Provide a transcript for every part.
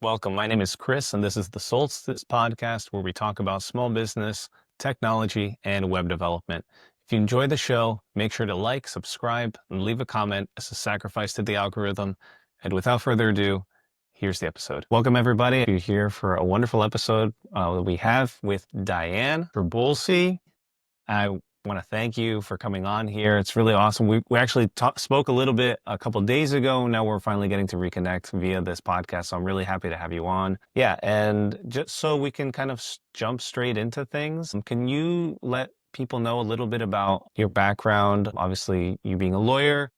Welcome. My name is Chris, and this is the Solstice podcast where we talk about small business, technology, and web development. If you enjoy the show, make sure to like, subscribe, and leave a comment as a sacrifice to the algorithm. And without further ado, here's the episode. Welcome, everybody. You're here for a wonderful episode we have with Dian Trabulsy. I want to thank you for coming on here. It's really awesome. We actually spoke a little bit a couple days ago. Now we're finally getting to reconnect via this podcast. So I'm really happy to have you on. Yeah. And just so we can kind of jump straight into things, can you let people know a little bit about your background? Obviously, you being a lawyer,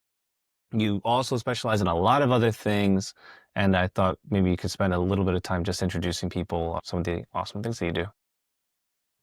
you also specialize in a lot of other things. And I thought maybe you could spend a little bit of time just introducing people some of the awesome things that you do.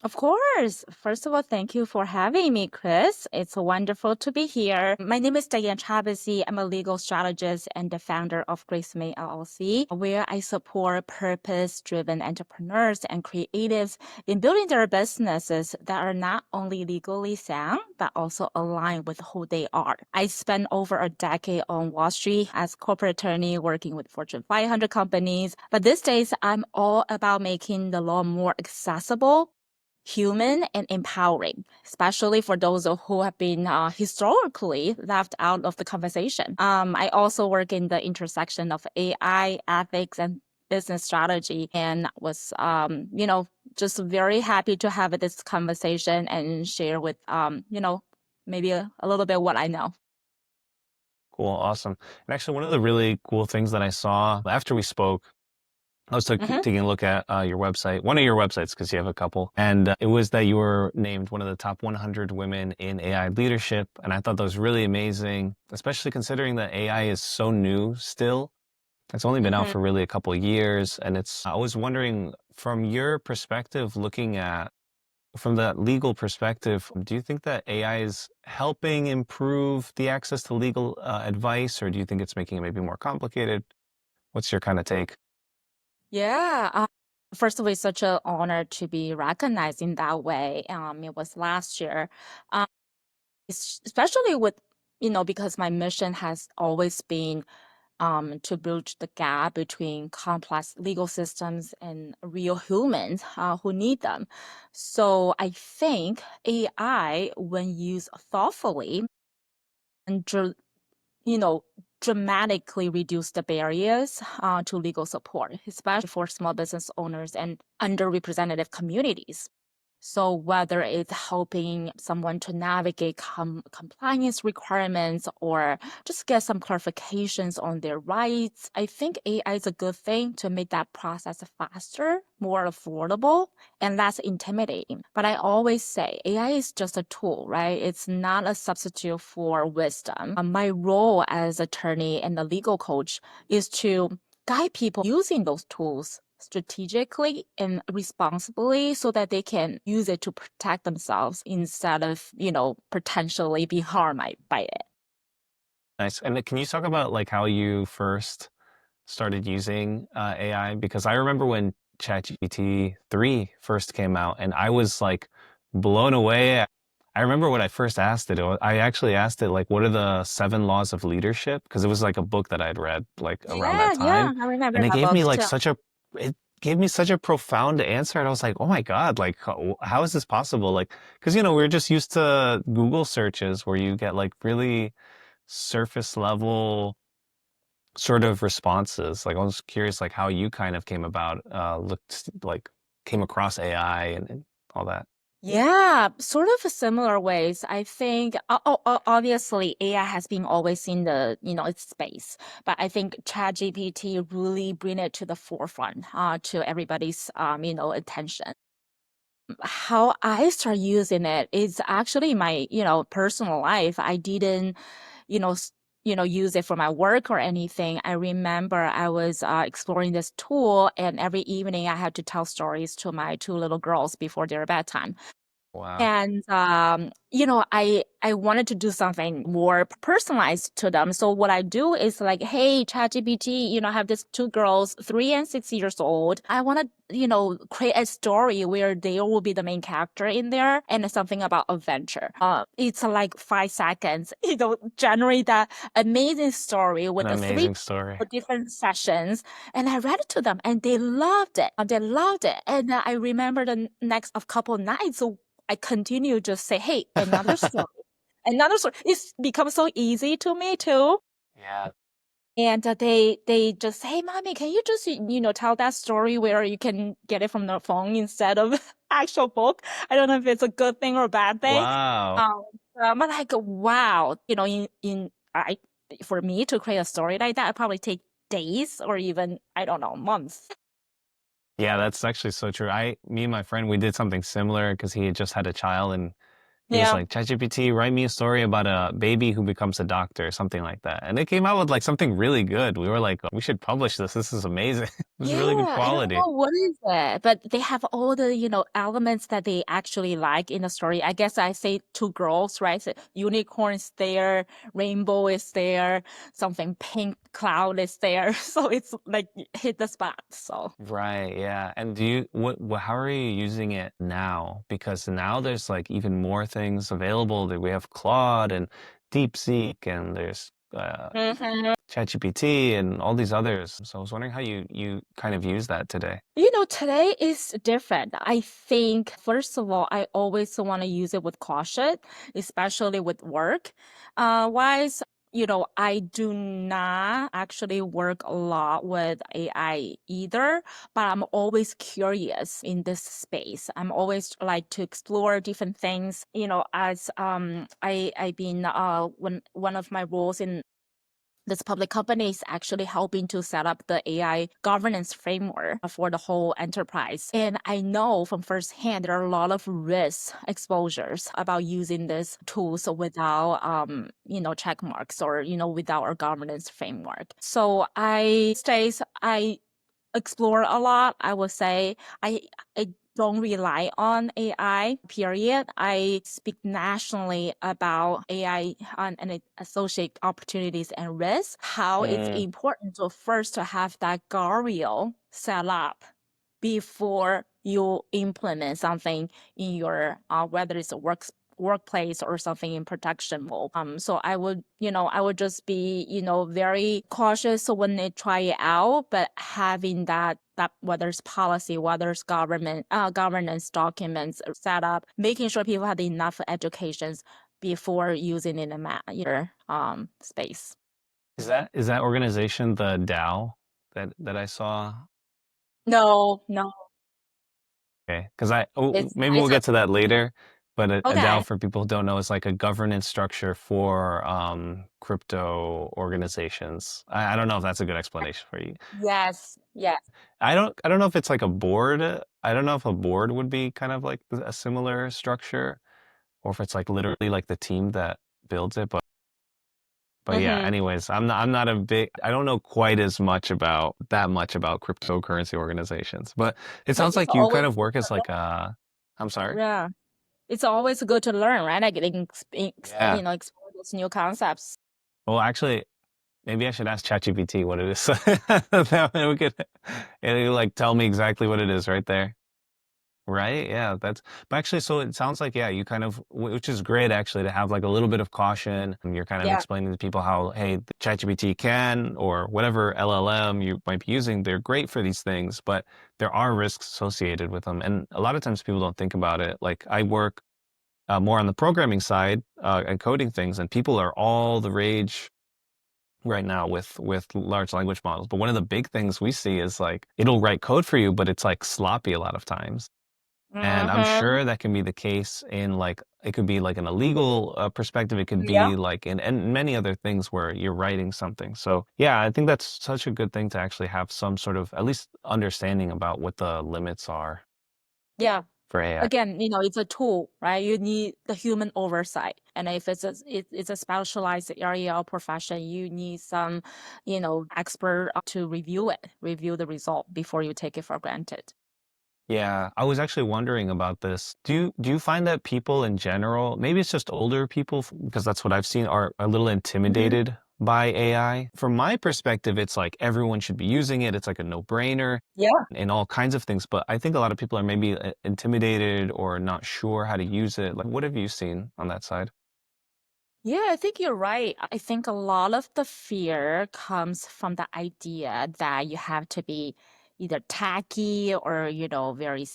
Of course. First of all, thank you for having me, Chris. It's wonderful to be here. My name is Dian Trabulsy. I'm a legal strategist and the founder of Grace May LLC, where I support purpose-driven entrepreneurs and creatives in building their businesses that are not only legally sound, but also aligned with who they are. I spent over a decade on Wall Street as corporate attorney working with Fortune 500 companies. But these days, I'm all about making the law more accessible, human, and empowering, especially for those who have been historically left out of the conversation. I also work in the intersection of AI, ethics, and business strategy, and was, just very happy to have this conversation and share with, maybe a little bit what I know. Cool. Awesome. And actually, one of the really cool things that I saw after we spoke, I was Mhm. taking a look at your website, one of your websites, because you have a couple, and it was that you were named one of the top 100 women in AI leadership. And I thought that was really amazing, especially considering that AI is so new still. It's only been out Mhm. for really a couple of years. And I was wondering, from your perspective, looking at from the legal perspective, do you think that AI is helping improve the access to legal advice, or do you think it's making it maybe more complicated? What's your kind of take? Yeah. First of all, it's such an honor to be recognized in that way. It was last year. Especially with, because my mission has always been to bridge the gap between complex legal systems and real humans who need them. So I think AI, when used thoughtfully and you know, dramatically reduce the barriers to legal support, especially for small business owners and underrepresented communities. So whether it's helping someone to navigate compliance requirements or just get some clarifications on their rights, I think AI is a good thing to make that process faster, more affordable, and less intimidating. But I always say AI is just a tool, right? It's not a substitute for wisdom. My role as attorney and a legal coach is to guide people using those tools strategically and responsibly so that they can use it to protect themselves instead of, potentially be harmed by it. Nice. And can you talk about like how you first started using AI? Because I remember when ChatGPT 3 first came out and I was like blown away. I remember when I first asked it, I actually asked it like, what are the seven laws of leadership? Because it was like a book that I'd read like around that Yeah, yeah, time. I remember And that book too. it gave me such a profound answer. And I was like, oh my God, like, how is this possible? Like, because, we're just used to Google searches where you get like really surface level sort of responses. Like I was curious, like how you kind of came about, looked like came across AI and all that. Yeah, sort of similar ways. I think obviously AI has been always in the, its space, but I think ChatGPT really bring it to the forefront to everybody's attention. How I start using it is actually my, personal life. I didn't, you know, s- use it for my work or anything. I remember I was exploring this tool, and every evening I had to tell stories to my two little girls before their bedtime. Wow. And I wanted to do something more personalized to them. So what I do is like, hey, ChatGPT, I have these two girls, 3 and 6 years old. I want to, create a story where they will be the main character in there and something about adventure. It's like 5 seconds, generate that amazing story An with the three amazing story. different sessions. And I read it to them and they loved it. They loved it. And I remember the next of couple of nights. So I continue to say, hey, another story, another story. It's become so easy to me too. Yeah. And they just, hey, mommy, can you just tell that story where you can get it from the phone instead of actual book? I don't know if it's a good thing or a bad thing. Wow. Um, I'm like, wow, in I for me to create a story like that, it probably take days or even I don't know months. Yeah, that's actually so true. Me and my friend, we did something similar because he had just had a child and he was Yeah. like, ChatGPT, write me a story about a baby who becomes a doctor, or something like that. And it came out with like something really good. We were like, we should publish this. This is amazing. This is really good Yeah, I don't quality. know what is it, but they have all the, elements that they actually like in the story. I guess I say two girls, right? So unicorn is there, rainbow is there, something pink cloud is there. So it's like hit the spot. So Right, yeah. And how are you using it now? Because now there's like even more things available that we have Claude and DeepSeek and there's Mhm. ChatGPT and all these others. So I was wondering how you kind of use that today. Today is different. I think, first of all, I always want to use it with caution, especially with work. Wise, I do not actually work a lot with AI either, but I'm always curious in this space. I'm always like to explore different things. As I've been one of my roles in this public company is actually helping to set up the AI governance framework for the whole enterprise. And I know from firsthand there are a lot of risk exposures about using these tools without check marks or without our governance framework. So I explore a lot. I would say I don't rely on AI, period. I speak nationally about AI and its associate opportunities and risks, how it's Mm, important to first to have that guardrail set up before you implement something in your whether it's a workplace or something in production mode. So I would just be, very cautious when they try it out, but having that whether it's policy, whether it's governance documents set up, making sure people have enough educations before using it in your space. is that organization the DAO that I saw? No, no, Okay, because it's maybe we'll it's a get to that later, but a DAO okay. for people who don't know is like a governance structure for crypto organizations. I don't know if that's a good explanation for you. Yes, yes. I don't know if it's like a board. I don't know if a board would be kind of like a similar structure, or if it's like literally like the team that builds it. But yeah, Mm-hmm. anyways, I don't know quite as much about that much about cryptocurrency organizations, but it But sounds it's like you always kind of work as like a, I'm sorry. yeah. It's always good to learn, right? Like Yeah. explore these new concepts. Well, actually, maybe I should ask ChatGPT what it is. That way we could, and it'll like tell me exactly what it is right there. Right? Yeah, but actually, so it sounds like, yeah, you kind of, which is great actually to have like a little bit of caution. And you're kind of Yeah. explaining to people how, hey, the ChatGPT can, or whatever LLM you might be using, they're great for these things, but there are risks associated with them. And a lot of times people don't think about it. Like I work more on the programming side and coding things, and people are all the rage right now with large language models. But one of the big things we see is like it'll write code for you, but it's like sloppy a lot of times. And I'm Mm-hmm. sure that can be the case in like, it could be like in a legal perspective. It could Yeah. be like in many other things where you're writing something. So yeah, I think that's such a good thing to actually have some sort of at least understanding about what the limits are Yeah. for AI. Again, it's a tool, right? You need the human oversight. And if it's a specialized area or profession, you need some, expert to review the result before you take it for granted. Yeah, I was actually wondering about this. Do you find that people in general, maybe it's just older people, because that's what I've seen, are a little Hmm. intimidated by AI? From my perspective, it's like everyone should be using it. It's like a no-brainer Yeah. and all kinds of things. But I think a lot of people are maybe intimidated or not sure how to use it. Like, what have you seen on that side? Yeah, I think you're right. I think a lot of the fear comes from the idea that you have to be either tacky or, very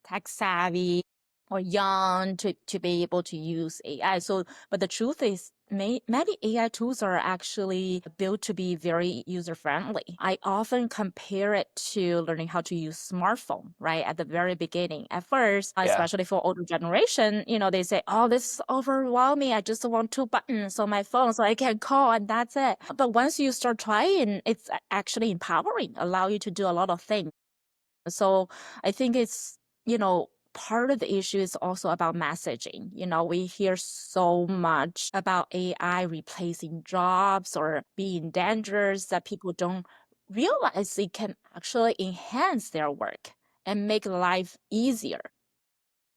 tech savvy or young to be able to use AI. So, but the truth is, many AI tools are actually built to be very user friendly. I often compare it to learning how to use smartphone, right? At the very beginning. At first, Yeah. especially for older generation, they say, oh, this is overwhelming. I just want two buttons on my phone so I can call and that's it. But once you start trying, it's actually empowering, allow you to do a lot of things. So I think part of the issue is also about messaging. We hear so much about AI replacing jobs or being dangerous that people don't realize it can actually enhance their work and make life easier.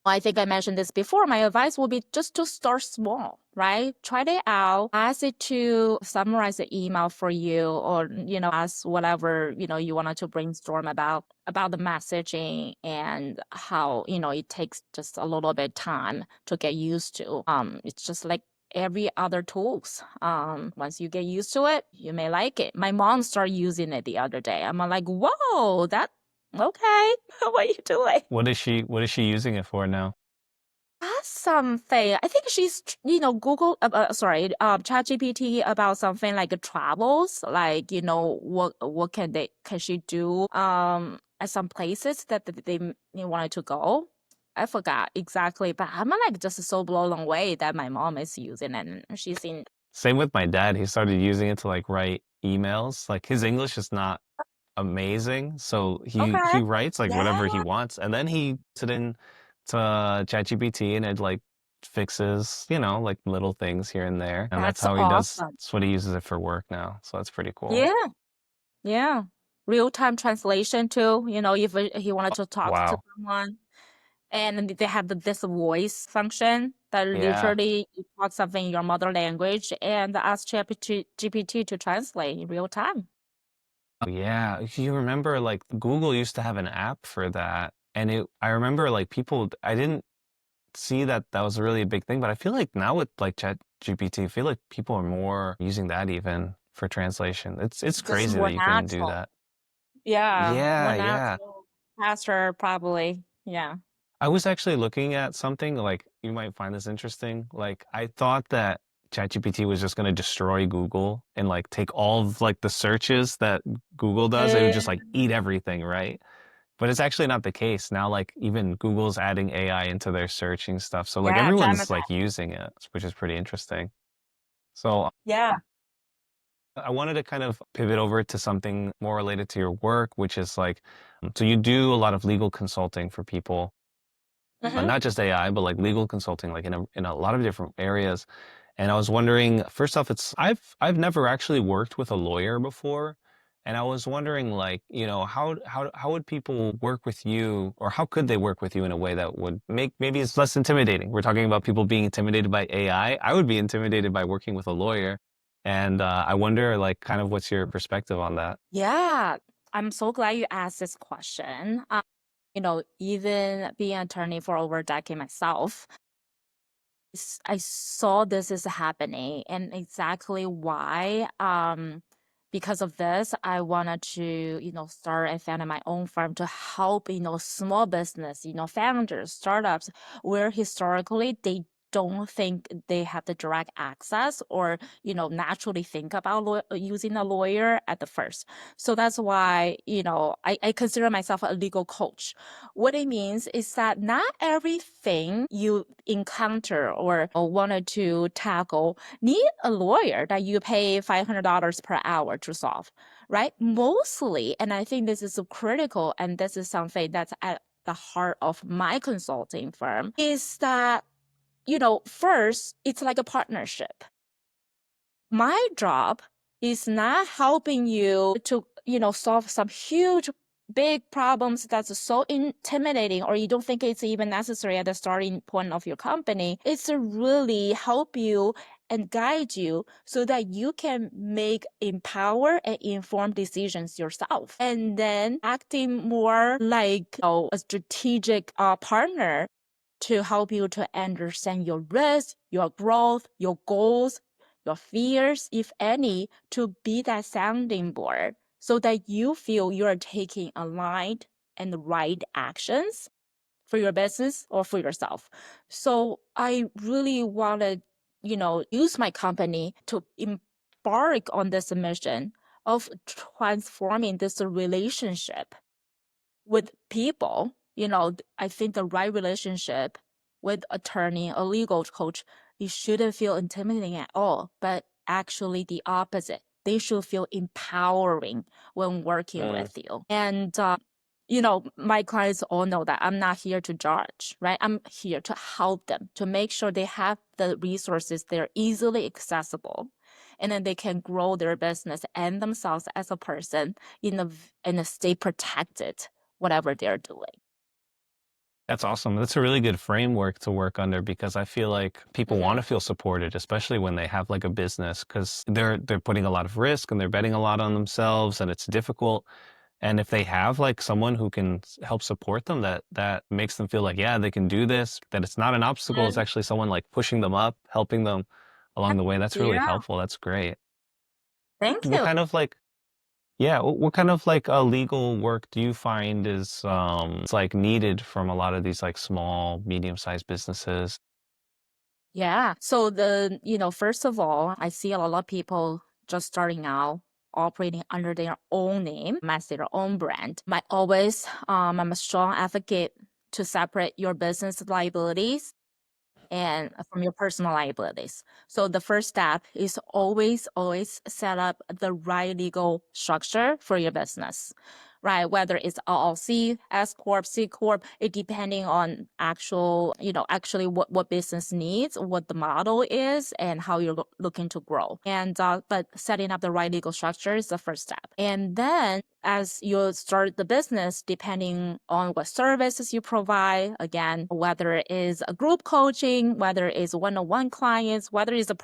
I think I mentioned this before. My advice would be just to start small, right? Try it out. Ask it to summarize the email for you or, ask whatever, you wanted to brainstorm about the messaging and how, it takes just a little bit time to get used to. It's just like every other tools. Once you get used to it, you may like it. My mom started using it the other day. I'm like, whoa, that okay. What are you doing? What is she using it for now? Something. I think she's, Google, sorry, ChatGPT about something like travels, like, what can she do, at some places that they wanted to go. I forgot exactly, but I'm like just so blown away that my mom is using it and she's in. Same with my dad. He started using it to like write emails. Like his English is not amazing. So he Okay. writes like Yeah, whatever he wants, and then he puts it in to ChatGPT, and it like fixes, like little things here and there. And that's that's how he does. awesome. That's what he uses it for work now. So that's pretty cool. Yeah, yeah. Real-time translation too, if he wanted to talk to Wow. someone. And then they have this voice function that Yeah. literally you talk something in your mother language and ask GPT to translate in real time. Yeah. If you remember, like Google used to have an app for that, and I remember like people. I didn't see that that was really a big thing, but I feel like now with like Chat GPT, I feel like people are more using that even for translation. It's Just crazy that more you can do natural. that. Yeah, more Yeah, yeah. natural, faster, probably. Yeah. I was actually looking at something like you might find this interesting. Like I thought that ChatGPT was just going to destroy Google and like take all of like the searches that Google does. It would Uh, just like eat everything, right? But it's actually not the case. Now like even Google's adding AI into their searching stuff. So like yeah, Gemini. everyone's like using it, which is pretty interesting. So Yeah. I wanted to kind of pivot over to something more related to your work, which is like, so you do a lot of legal consulting for people, Hmm. not just AI, but like legal consulting, like in a lot of different areas. And I was wondering, first off, I've never actually worked with a lawyer before, and I was wondering, like, how would people work with you, or how could they work with you in a way that would make maybe it's less intimidating? We're talking about people being intimidated by AI. I would be intimidated by working with a lawyer, and I wonder, like, kind of what's your perspective on that? Yeah. I'm so glad you asked this question. Even being an attorney for over a decade myself, I saw this is happening and exactly why. Because of this, I wanted to, start and found my own firm to help, small business, founders, startups, where historically they don't think they have the direct access or, naturally think about using a lawyer at the first. So that's why, I consider myself a legal coach. What it means is that not everything you encounter or wanted to tackle need a lawyer that you pay $500 per hour to solve, right? Mostly, and I think this is so critical, and this is something that's at the heart of my consulting firm, is that, first, it's like a partnership. My job is not helping you to, solve some huge big problems that's so intimidating, or you don't think it's even necessary at the starting point of your company, it's to really help you and guide you so that you can make empower and informed decisions yourself. And then acting more like a strategic partner to help you to understand your risk, your growth, your goals, your fears, if any, to be that sounding board so that you feel you are taking aligned and the right actions for your business or for yourself. So I really want to, use my company to embark on this mission of transforming this relationship with people. I think the right relationship with attorney or legal coach, you shouldn't feel intimidating at all, but actually the opposite. They should feel empowering when working Mm. with you. And, my clients all know that I'm not here to judge, right? I'm here to help them, to make sure they have the resources, they're easily accessible, and then they can grow their business and themselves as a person in a stay protected whatever they're doing. That's awesome. That's a really good framework to work under because I feel like people want Mm-hmm. to feel supported, especially when they have like a business because they're putting a lot of risk and they're betting a lot on themselves and it's difficult. And if they have like someone who can help support them, that makes them feel like, yeah, they can do this, that it's not an obstacle, it's actually someone like pushing them up, helping them along the way. That's really Yeah, helpful. That's great. thank What you. kind of like Yeah, what kind of like legal work do you find is it's like needed from a lot of these like small, medium-sized businesses? Yeah. So first of all, I see a lot of people just starting out operating under their own name as their own brand. I'm a strong advocate to separate your business liabilities and from your personal liabilities. So the first step is always set up the right legal structure for your business, right? Whether it's LLC, S Corp, C Corp, it depending on actually what business needs, what the model is, and how you're looking to grow. And but setting up the right legal structure is the first step. And then as you start the business, depending on what services you provide, again, whether it is a group coaching, whether it's one-on-one clients, whether it's a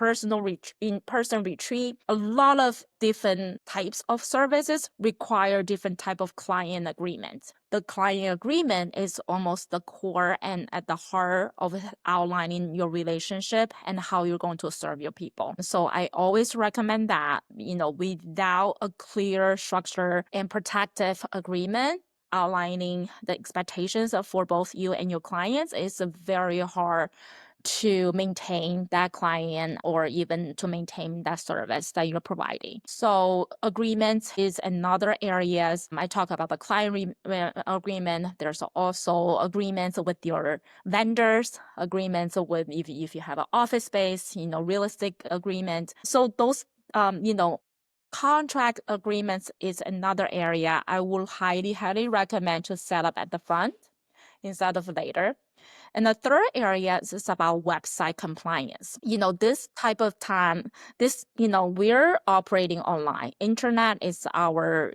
in-person retreat, a lot of different types of services require different type of client agreements. The client agreement is almost the core and at the heart of outlining your relationship and how you're going to serve your people. So I always recommend that, without a clear structure and protective agreement, outlining the expectations for both you and your clients is very hard to maintain that client or even to maintain that service that you're providing. So agreements is another areas. I talk about the client agreement. There's also agreements with your vendors, agreements with if you have an office space, real estate agreement. So those, contract agreements is another area I will highly recommend to set up at the front instead of later. And the third area is about website compliance. This type of time, we're operating online. Internet is our,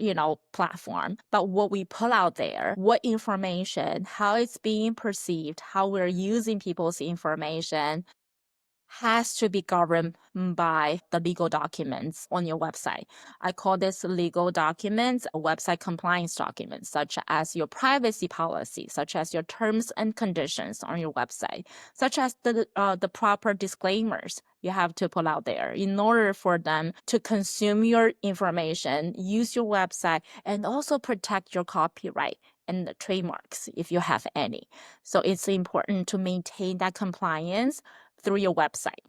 platform. But what we put out there, what information, how it's being perceived, how we're using people's information, has to be governed by the legal documents on your website. I call this legal documents, website compliance documents, such as your privacy policy, such as your terms and conditions on your website, such as the proper disclaimers you have to put out there in order for them to consume your information, use your website, and also protect your copyright and the trademarks if you have any. So it's important to maintain that compliance through your website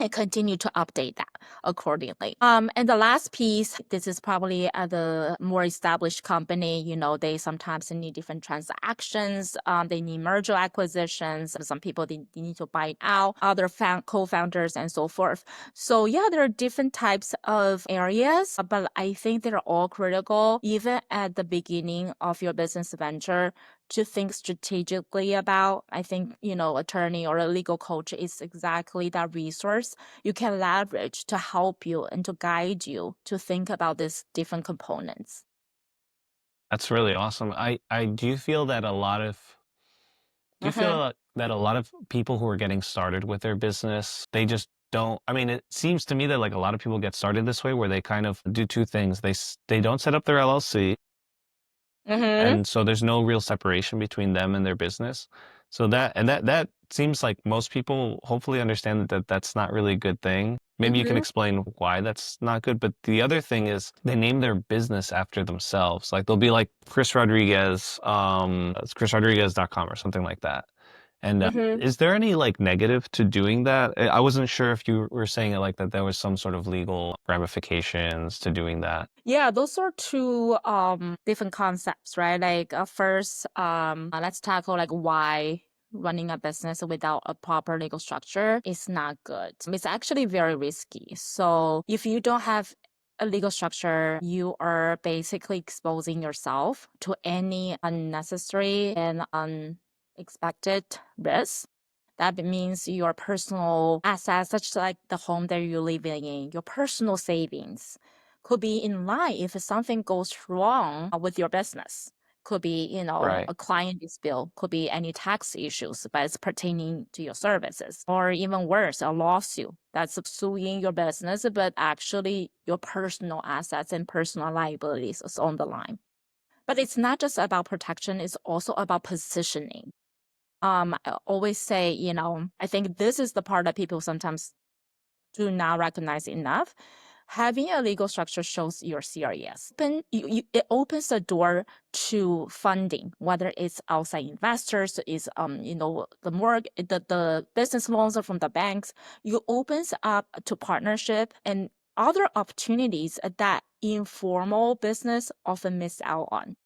and continue to update that accordingly. And the last piece, this is probably at the more established company, they sometimes need different transactions. They need merger acquisitions. Some people, they need to buy out other co-founders and so forth. So yeah, there are different types of areas, but I think they're all critical, even at the beginning of your business venture, to think strategically about. I think, attorney or a legal coach is exactly that resource you can leverage to help you and to guide you to think about these different components. That's really awesome. I do feel that a lot of do you Mm-hmm. feel that a lot of people who are getting started with their business, they just don't, I mean, it seems to me that like a lot of people get started this way where they kind of do two things. They don't set up their LLC, Mm-hmm. and so there's no real separation between them and their business. So that seems like most people hopefully understand that that's not really a good thing. Maybe you can Mm-hmm. explain why that's not good. But the other thing is they name their business after themselves. Like they'll be like Chris Rodriguez, it's chrisrodriguez.com or something like that. And Mm-hmm. is there any like negative to doing that? I wasn't sure if you were saying it like that there was some sort of legal ramifications to doing that. Yeah, those are two different concepts, right? Like first, let's tackle like why running a business without a proper legal structure is not good. It's actually very risky. So if you don't have a legal structure, you are basically exposing yourself to any unnecessary and unexpected risks. That means your personal assets, such like the home that you're living in, your personal savings, could be in line if something goes wrong with your business. Could be, Right. a client dispute, could be any tax issues, but it's pertaining to your services. Or even worse, a lawsuit that's suing your business, but actually your personal assets and personal liabilities is on the line. But it's not just about protection, it's also about positioning. I always say, I think this is the part that people sometimes do not recognize enough. Having a legal structure shows you're serious. It opens the door to funding, whether it's outside investors, is the business loans are from the banks. You opens up to partnership and other opportunities that informal business often miss out on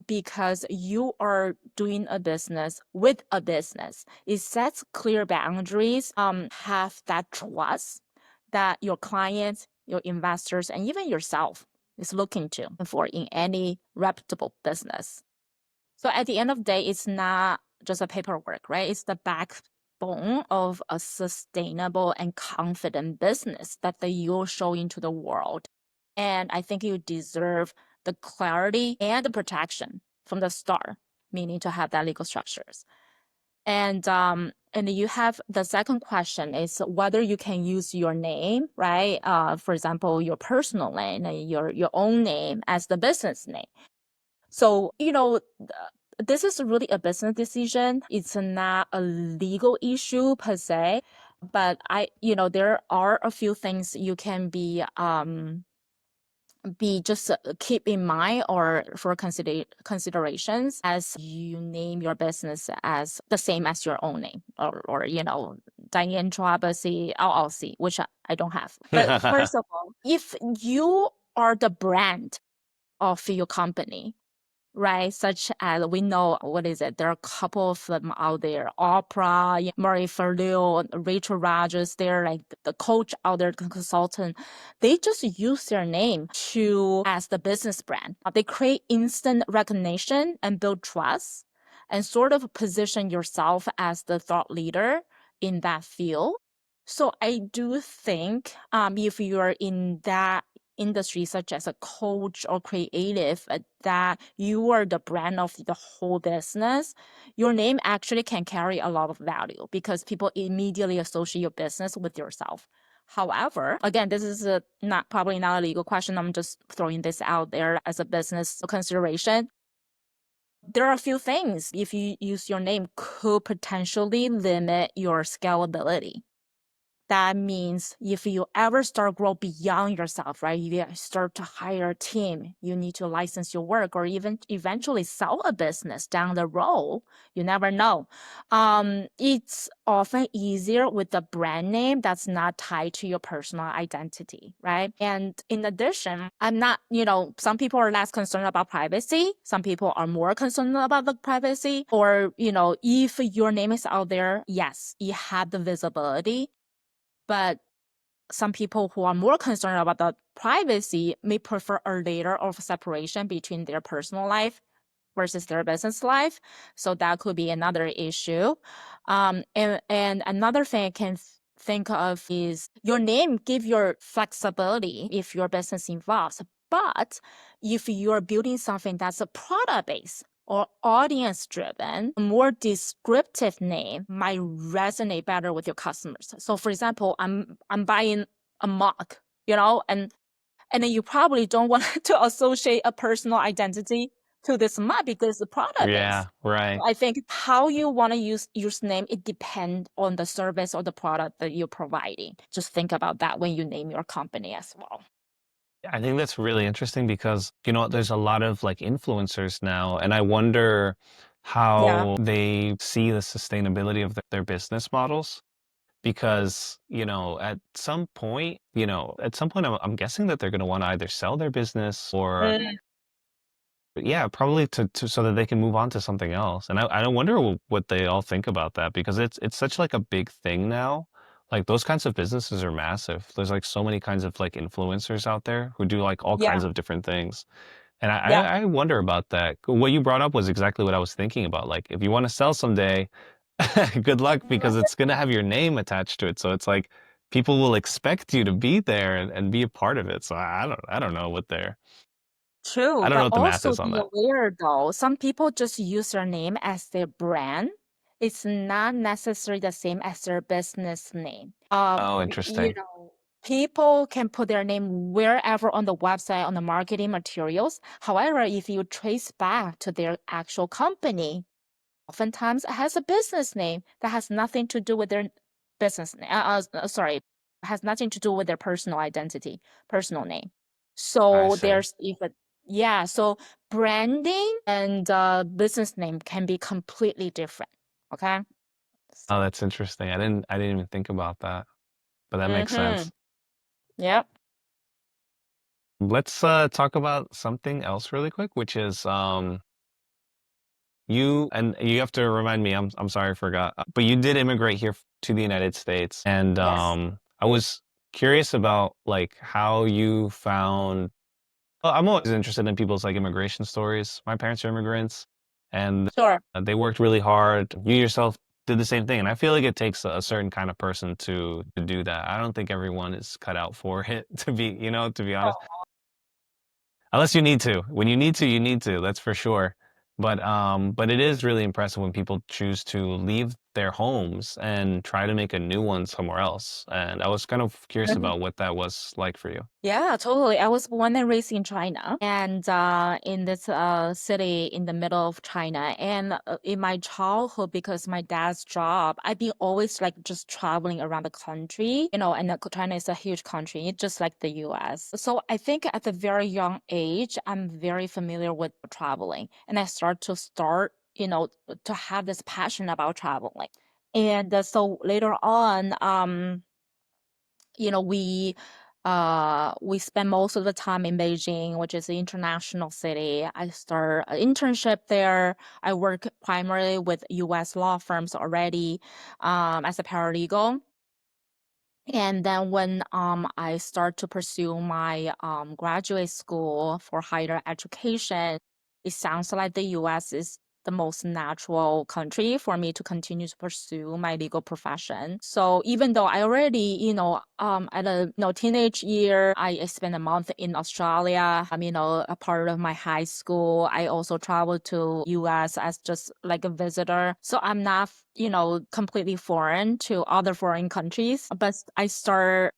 because you are doing a business with a business. It sets clear boundaries, have that trust that your clients, your investors, and even yourself is looking to for in any reputable business. So at the end of the day, it's not just a paperwork, right? It's the backbone of a sustainable and confident business that you'll show into the world. And I think you deserve the clarity and the protection from the start, meaning to have that legal structures. And you have the second question is whether you can use your name, right? For example, your personal name, your own name as the business name. So, this is really a business decision. It's not a legal issue per se, but there are a few things you can be just keep in mind or for considerations as you name your business as the same as your own name or Dian Trabulsy LLC, which I don't have. But first of all, if you are the brand of your company, right? Such as we know, what is it? There are a couple of them out there. Oprah, Murray Ferleo, Rachel Rogers, they're like the coach out there, the consultant. They just use their name as the business brand. They create instant recognition and build trust and sort of position yourself as the thought leader in that field. So I do think if you are in that industry, such as a coach or creative, that you are the brand of the whole business, your name actually can carry a lot of value because people immediately associate your business with yourself. However, again, this is probably not a legal question. I'm just throwing this out there as a business consideration. There are a few things, if you use your name, could potentially limit your scalability. That means if you ever start grow beyond yourself, right? You start to hire a team, you need to license your work or even eventually sell a business down the road. You never know. It's often easier with a brand name that's not tied to your personal identity, right? And in addition, I'm not, some people are less concerned about privacy. Some people are more concerned about the privacy. Or, if your name is out there, yes, you have the visibility. But some people who are more concerned about the privacy may prefer a layer of separation between their personal life versus their business life. So that could be another issue. And another thing I can think of is your name give your flexibility if your business involves. But if you're building something that's a product based or audience driven, a more descriptive name might resonate better with your customers. So for example, I'm buying a mug, and then you probably don't want to associate a personal identity to this mug because it's product based. Yeah, right. I think how you want to use name, it depends on the service or the product that you're providing. Just think about that when you name your company as well. I think that's really interesting because, there's a lot of like influencers now, and I wonder Yeah. how they see the sustainability of their business models. Because, at some point, I'm guessing that they're going to want to either sell their business or, Mm, yeah, probably so that they can move on to something else. And I don't wonder what they all think about that because it's such like a big thing now. Like those kinds of businesses are massive. There's like so many kinds of like influencers out there who do like all yeah. kinds of different things. And I, Yeah. I I wonder about that. What you brought up was exactly what I was thinking about. Like if you want to sell someday, good luck because it's going to have your name attached to it. So it's like people will expect you to be there and be a part of it. So I don't know I True, don't know but what the math also is on be that. aware though, some people just use their name as their brand. It's not necessarily the same as their business name. Oh, interesting. People can put their name wherever on the website, on the marketing materials. However, if you trace back to their actual company, oftentimes it has a business name that has nothing to do with their business name. Sorry, has nothing to do with their personal identity, personal name. I So see. so branding and business name can be completely different. Okay. Oh, So, that's interesting. I didn't even think about that, but that makes mm-hmm. sense. Yep. Let's talk about something else really quick, which is you have to remind me. I'm sorry, I forgot. But you did immigrate here to the United States, and Yes. I was curious about like how you found. Well, I'm always interested in people's like immigration stories. My parents are immigrants, and Sure. they worked really hard. You yourself did the same thing, and I feel like it takes a certain kind of person to do that. I don't think everyone is cut out for it. To be honest. Unless you need to. When you need to, that's for sure. But it is really impressive when people choose to leave their homes and try to make a new one somewhere else. And I was kind of curious Oh. about what that was like for you. Yeah, totally. I was born and raised in China and in this city in the middle of China. And in my childhood, because my dad's job, I've been always like just traveling around the country, and China is a huge country, it's just like the US. So I think at a very young age, I'm very familiar with traveling. And I to have this passion about traveling. And so later on, you know, we spend most of the time in Beijing, which is an international city. I start an internship there. I work primarily with US law firms already as a paralegal. And then when I start to pursue my graduate school for higher education, it sounds like the US is the most natural country for me to continue to pursue my legal profession. So even though I already, at a teenage year, I spent a month in Australia. A part of my high school. I also traveled to US as just like a visitor. So I'm not completely foreign to other foreign countries. But I start,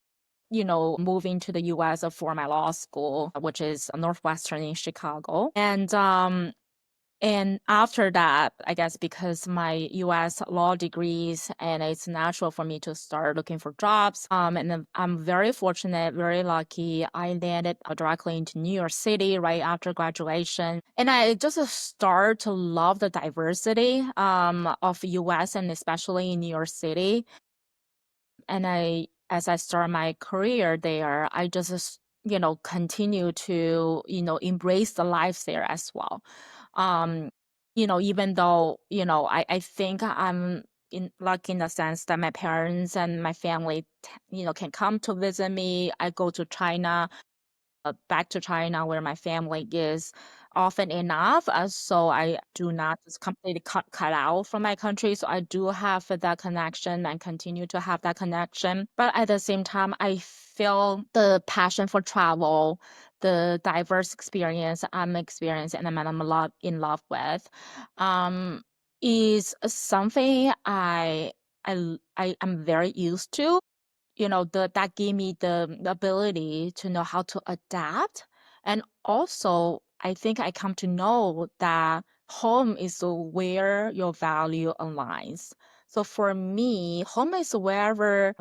moving to the US for my law school, which is Northwestern in Chicago. And after that, I guess because my US law degrees and it's natural for me to start looking for jobs. And then I'm very fortunate, very lucky. I landed directly into New York City right after graduation. And I just start to love the diversity of US and especially in New York City. And as I start my career there, I just, continue to, embrace the life there as well. Um, even though, I think I'm in lucky in the sense that my parents and my family, can come to visit me. I go to China, back to China where my family is often enough. So I do not just completely cut out from my country. So I do have that connection and continue to have that connection. But at the same time, I feel the passion for travel, the diverse experience I'm experiencing and I'm a lot in love with, um, is something I am very used to. That gave me the ability to know how to adapt. And also, I think I come to know that home is where your value aligns. So for me, home is wherever,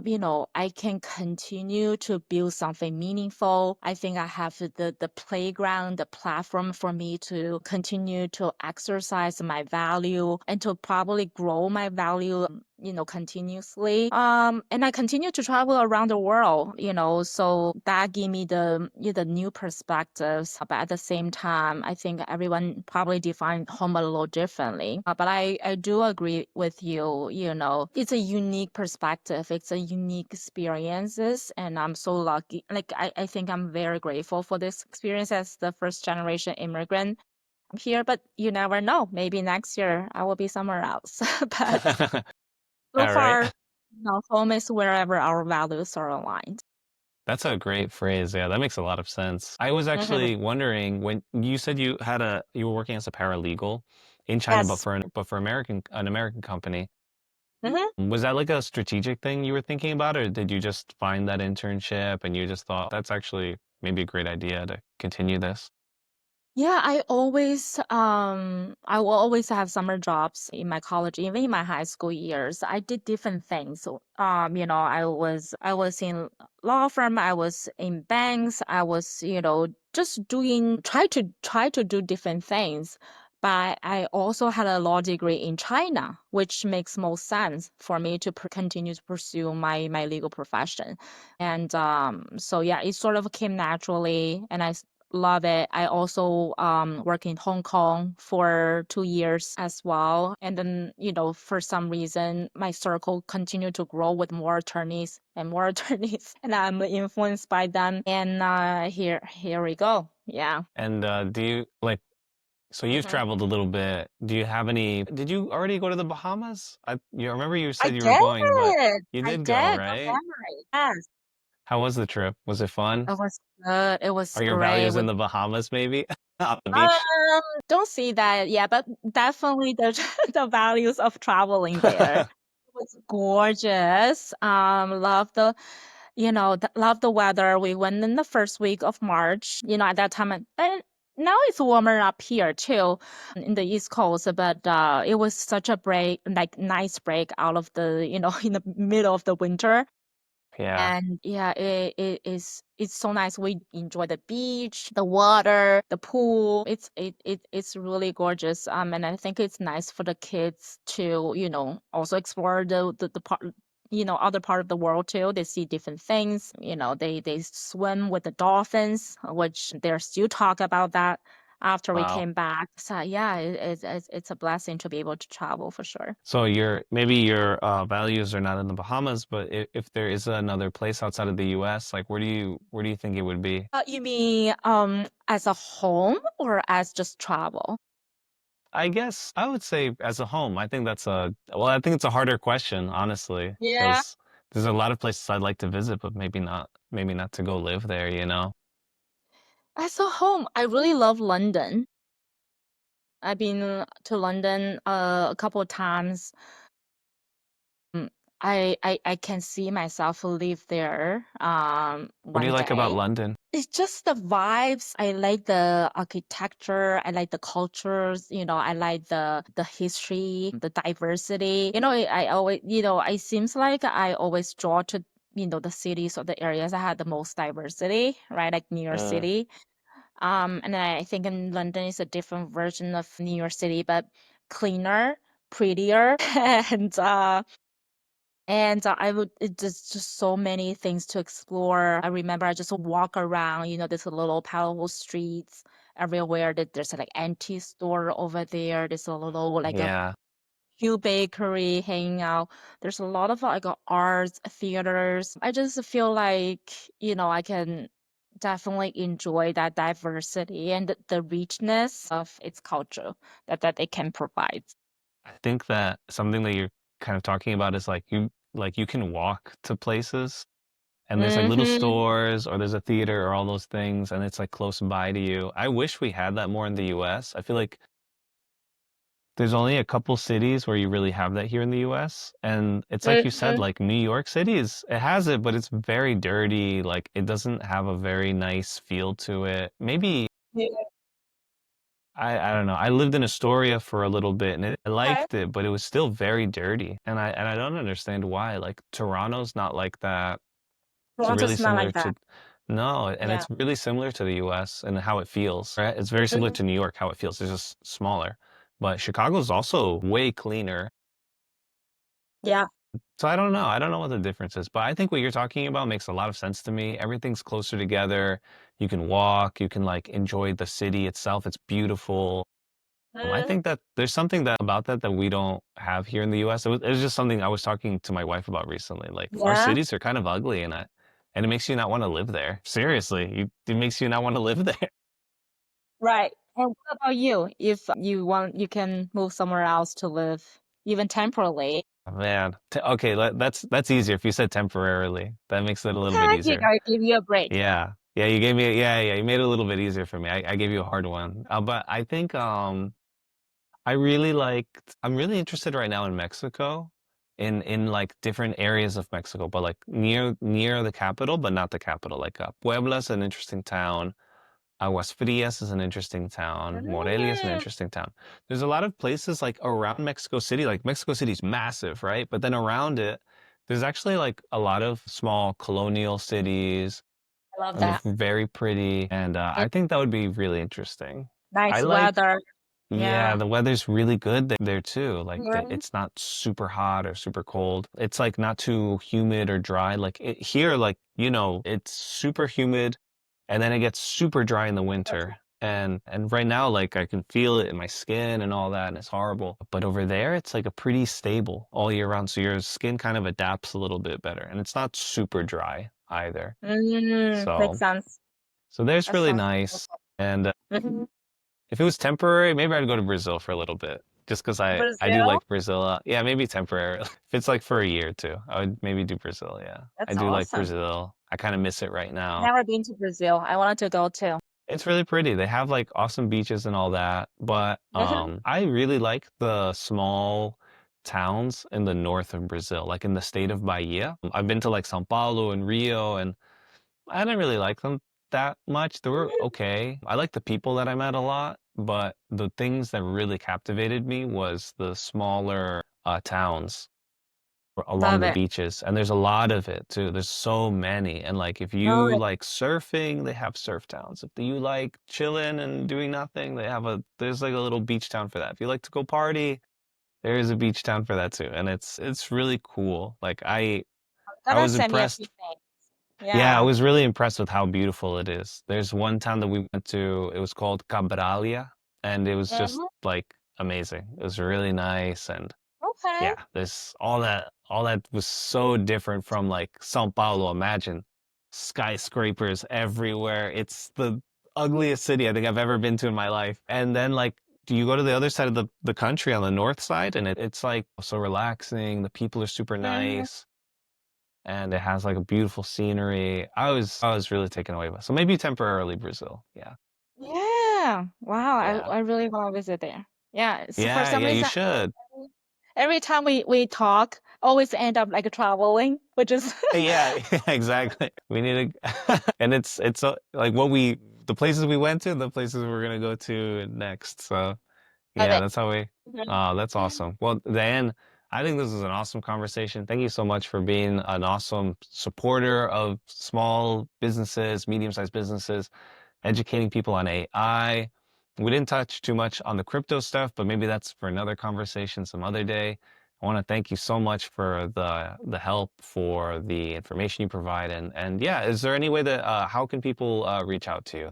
I can continue to build something meaningful. I think I have the playground, the platform for me to continue to exercise my value and to probably grow my value, continuously. And I continue to travel around the world, so that gave me the new perspectives. But at the same time, I think everyone probably define home a little differently. But I do agree with you, it's a unique perspective. It's a unique experiences. And I'm so lucky. Like, I think I'm very grateful for this experience as the first generation immigrant here, but you never know. Maybe next year I will be somewhere else. But so All right. far, home is wherever our values are aligned. That's a great phrase. Yeah, that makes a lot of sense. I was Mhm. actually wondering when you said you were working as a paralegal in China, but Yes. for an American company. Mhm. Was that like a strategic thing you were thinking about, or did you just find that internship and you just thought that's actually maybe a great idea to continue this? Yeah, I will always have summer jobs in my college, even in my high school years. I did different things. So, I was in law firm, I was in banks, I was, just try to do different things. But I also had a law degree in China, which makes most sense for me to continue to pursue my legal profession. And so yeah, it sort of came naturally, and love it. I also work in Hong Kong for 2 years as well. And then, for some reason, my circle continued to grow with more attorneys and more attorneys, and I'm influenced by them. And here we go. Yeah. And do you like, so you've Mhm. traveled a little bit. Do you have any, did you already go to the Bahamas? You remember you I said you were going, but did. you I did go, did. Good right? memory. Yes. How was the trip? Was it fun? It was good. It was Are your great. values in the Bahamas maybe? On the beach? Um, don't see that yet, but definitely the the values of traveling there. It was gorgeous. Love the weather. We went in the first week of March. At that time, and now it's warmer up here too, in the East Coast. But it was such a break, like nice break out of the, in the middle of the winter. Yeah. And yeah, it's so nice. We enjoy the beach, the water, the pool. It's really gorgeous. And I think it's nice for the kids to, also explore the part, other part of the world too. They see different things. They swim with the dolphins, which they're still talk about that after we Wow. came back. So yeah, it's a blessing to be able to travel for sure. So maybe your values are not in the Bahamas, but if there is another place outside of the US, like where do you think it would be? You mean as a home or as just travel? I guess I would say as a home. I think it's a harder question, honestly, Yeah. because there's a lot of places I'd like to visit, but maybe not to go live there, you know? As a home, I really love London. I've been to London a couple of times. Mm, I can see myself live there What do you one like about day. London? It's just the vibes. I like the architecture. I like the cultures. I like the history, the diversity. I always, it seems like I always draw to, the cities or the areas that had the most diversity, right? Like New York Uh, City. And I think in London is a different version of New York City, but cleaner, prettier, and I would it just so many things to explore. I remember I just walk around, there's a little powerful streets everywhere. There's a like antique store over there. There's a little like a yeah. cute bakery hanging out. There's a lot of like arts theaters. I just feel like, I can definitely enjoy that diversity and the richness of its culture that it can provide. I think that something that you're kind of talking about is like you can walk to places and there's like little Mm-hmm. stores or there's a theater or all those things and it's like close by to you. I wish we had that more in the US. I feel like there's only a couple cities where you really have that here in the US. And it's like you said, Mm-hmm. like New York City it has it, but it's very dirty. Like it doesn't have a very nice feel to it. Maybe Yeah. I don't know. I lived in Astoria for a little bit and I Okay. liked it, but it was still very dirty. And I don't understand why. Like Toronto's not like that. It's really Toronto's not similar like to that. no, and Yeah. it's really similar to the US and how it feels, right? It's very similar Mhm. to New York, how it feels. It's just smaller. But Chicago's also way cleaner. Yeah. So I don't know. I don't know what the difference is, but I think what you're talking about makes a lot of sense to me. Everything's closer together. You can walk, you can like enjoy the city itself. It's beautiful. I Mm, think that there's something that about that that we don't have here in the US. It was just something I was talking to my wife about recently. Like our yeah. cities are kind of ugly and it makes you not want to live there. Seriously, it makes you not want to live there. Right. And what about you? If you want, you can move somewhere else to live, even temporarily. Man, okay, that's easier if you said temporarily. That makes it a little bit Okay, you easier. gotta give you a break. Yeah. Yeah, you gave me yeah, you made it a little bit easier for me. I gave you a hard one. But I think I really I'm really interested right now in Mexico, in like different areas of Mexico, but like near the capital, but not the capital. Like Puebla's an interesting town. Aguas Frias is an interesting town. Morelia is an Mm, interesting town. There's a lot of places like around Mexico City. Like Mexico City's massive, right? But then around it, there's actually like a lot of small colonial cities, I love and they're that. very pretty. And Mm, I think that would be really interesting. I nice like weather. yeah, Yeah. the weather's really good there too. Like Mhm. it's not super hot or super cold. It's like not too humid or dry. Like here, like, it's super humid and then it gets super dry in the winter. And right now, like I can feel it in my skin and all that, and it's horrible. But over there, it's like a pretty stable all year round. So your skin kind of adapts a little bit better. And it's not super dry either. Makes So sense. so there's That really sounds nice. beautiful. And Mhm. if it was temporary, maybe I'd go to Brazil for a little bit, just because I do Brazil? like Brazil. Yeah, maybe temporary. If it's like for a year or two, I would maybe do Brazil. Yeah, I That's do like awesome. Brazil. I kind of miss it right now. Never been to Brazil. I wanted to go too. It's really pretty. They have like awesome beaches and all that, but Mhm. I really like the small towns in the north of Brazil, like in the state of Bahia. I've been to like São Paulo and Rio, and I didn't really like them that much. They were okay. I like the people that I met a lot, but the things that really captivated me was the smaller towns along Love the it. beaches. And there's a lot of it too. There's so many. And like if you Oh, like surfing, they have surf towns. If you like chilling and doing nothing, there's like a little beach town for that. If you like to go party, there is a beach town for that too. And it's really cool. Like I gotta was send me a few impressed. things. Yeah, I Yeah. was really impressed with how beautiful it is. There's one town that we went to, it was called Cabralia, and it was just Mhm. like amazing. It was really nice and Okay. yeah, there's all that was so different from like São Paulo. Imagine skyscrapers everywhere. It's the ugliest city I think I've ever been to in my life. And then like do you go to the other side of the country on the north side and it's like so relaxing. The people are super Mhm. nice and it has like a beautiful scenery. I was really taken away by it. So maybe temporarily Brazil. Yeah. Yeah. Wow. Yeah. I really want to visit there. Yeah. So for Yeah, some yeah, you reason, should. every time we talk, always end up like traveling, which is Yeah, exactly. We need to and it's like the places we went to, the places we're gonna go to next. So love yeah, it. that's how we Mhm. that's awesome. Well, Diane, I think this is an awesome conversation. Thank you so much for being an awesome supporter of small businesses, medium-sized businesses, educating people on AI. We didn't touch too much on the crypto stuff, but maybe that's for another conversation some other day. I want to thank you so much for the help, for the information you provide, and yeah, is there any way that how can people reach out to you?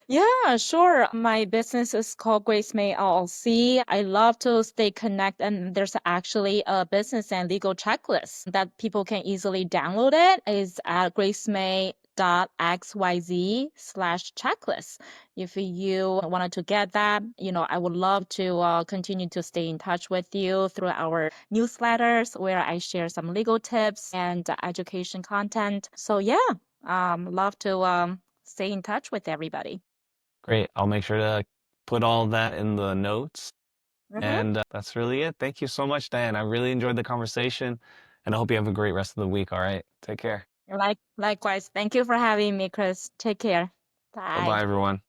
Yeah, sure. My business is called Grace May LLC. I love to stay connected, and there's actually a business and legal checklist that people can easily download. It is at gracemay.com. legal.xyz/checklist. If you wanted to get that, I would love to continue to stay in touch with you through our newsletters where I share some legal tips and education content. So yeah, love to stay in touch with everybody. Great. I'll make sure to put all that in the notes. Mhm. And that's really it. Thank you so much, Diane. I really enjoyed the conversation, and I hope you have a great rest of the week. All right. Take care. Likewise. Thank you for having me, Chris. Take care. Bye bye, Bye. everyone.